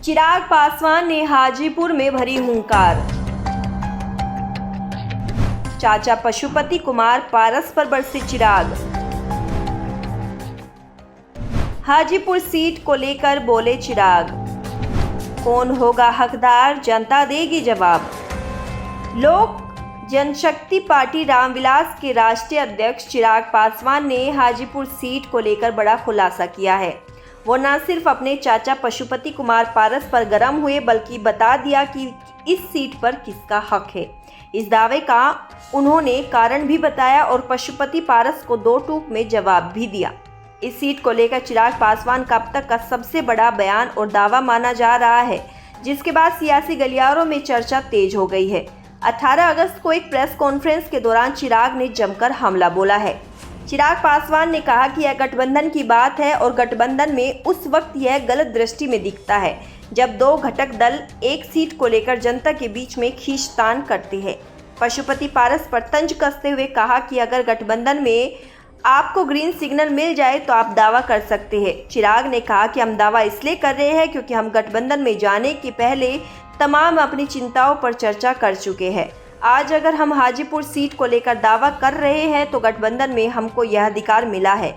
चिराग पासवान ने हाजीपुर में भरी हुंकार। चाचा पशुपति कुमार पारस पर बरसे चिराग। हाजीपुर सीट को लेकर बोले चिराग, कौन होगा हकदार, जनता देगी जवाब। लोक जनशक्ति पार्टी रामविलास के राष्ट्रीय अध्यक्ष चिराग पासवान ने हाजीपुर सीट को लेकर बड़ा खुलासा किया है। वो न सिर्फ अपने चाचा पशुपति कुमार पारस पर गर्म हुए, बल्कि बता दिया कि इस सीट पर किसका हक है। इस दावे का उन्होंने कारण भी बताया और पशुपति पारस को दो टूक में जवाब भी दिया। इस सीट को लेकर चिराग पासवान का अब तक का सबसे बड़ा बयान और दावा माना जा रहा है, जिसके बाद सियासी गलियारों में चर्चा तेज हो गई है। 18 अगस्त को एक प्रेस कॉन्फ्रेंस के दौरान चिराग ने जमकर हमला बोला है। चिराग पासवान ने कहा कि यह गठबंधन की बात है और गठबंधन में उस वक्त यह गलत दृष्टि में दिखता है जब दो घटक दल एक सीट को लेकर जनता के बीच में खींचतान करते हैं। पशुपति पारस पर तंज कसते हुए कहा कि अगर गठबंधन में आपको ग्रीन सिग्नल मिल जाए तो आप दावा कर सकते हैं। चिराग ने कहा कि हम दावा इसलिए कर रहे हैं क्योंकि हम गठबंधन में जाने के पहले तमाम अपनी चिंताओं पर चर्चा कर चुके हैं। आज अगर हम हाजीपुर सीट को लेकर दावा कर रहे हैं तो गठबंधन में हमको यह अधिकार मिला है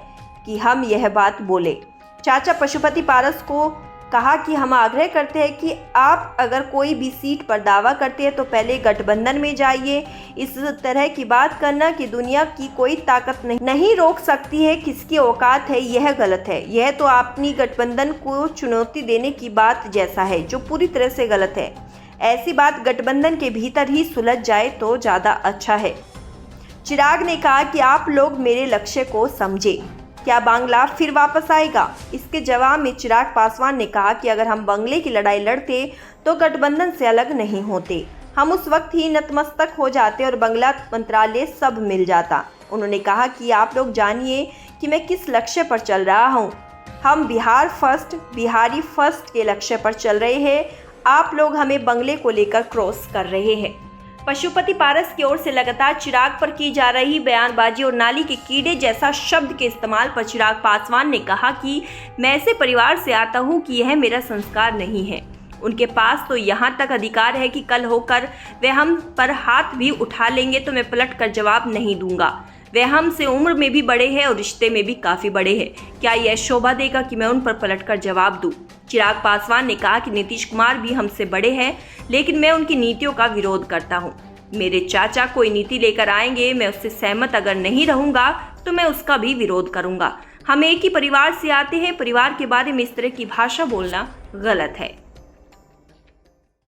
कि हम यह बात बोले। चाचा पशुपति पारस को कहा कि हम आग्रह करते हैं कि आप अगर कोई भी सीट पर दावा करते हैं तो पहले गठबंधन में जाइए। इस तरह की बात करना कि दुनिया की कोई ताकत नहीं रोक सकती है किसकी औकात है, यह गलत है। यह तो अपनी गठबंधन को चुनौती देने की बात जैसा है, जो पूरी तरह से गलत है। ऐसी बात गठबंधन के भीतर ही सुलझ जाए तो ज़्यादा अच्छा है। चिराग ने कहा कि आप लोग मेरे लक्ष्य को समझे, क्या बांग्ला फिर वापस आएगा? इसके जवाब में चिराग पासवान ने कहा कि अगर हम बांग्ले की लड़ाई लड़ते तो गठबंधन से अलग नहीं होते, हम उस वक्त ही नतमस्तक हो जाते और बांग्ला मंत्रालय सब मिल जाता। उन्होंने कहा कि आप लोग जानिए कि मैं किस लक्ष्य पर चल रहा हूँ। हम बिहार फर्स्ट, बिहारी फर्स्ट के लक्ष्य पर चल रहे हैं। आप लोग हमें बंगले को लेकर क्रॉस कर रहे हैं। पशुपति पारस की ओर से लगातार चिराग पर की जा रही बयानबाजी और नाली के कीड़े जैसा शब्द के इस्तेमाल पर चिराग पासवान ने कहा कि मैं ऐसे परिवार से आता हूं कि यह मेरा संस्कार नहीं है। उनके पास तो यहां तक अधिकार है कि कल होकर वे हम पर हाथ भी उठा लेंगे तो मैं पलट कर जवाब नहीं दूंगा। वे हमसे उम्र में भी बड़े हैं और रिश्ते में भी काफ़ी बड़े हैं। क्या यह शोभा देगा कि मैं उन पर पलटकर जवाब दूं? चिराग पासवान ने कहा कि नीतीश कुमार भी हमसे बड़े हैं, लेकिन मैं उनकी नीतियों का विरोध करता हूं। मेरे चाचा कोई नीति लेकर आएंगे, मैं उससे सहमत अगर नहीं रहूंगा तो मैं उसका भी विरोध करूंगा। हम एक ही परिवार से आते हैं। परिवार के बारे में इस तरह की भाषा बोलना गलत है।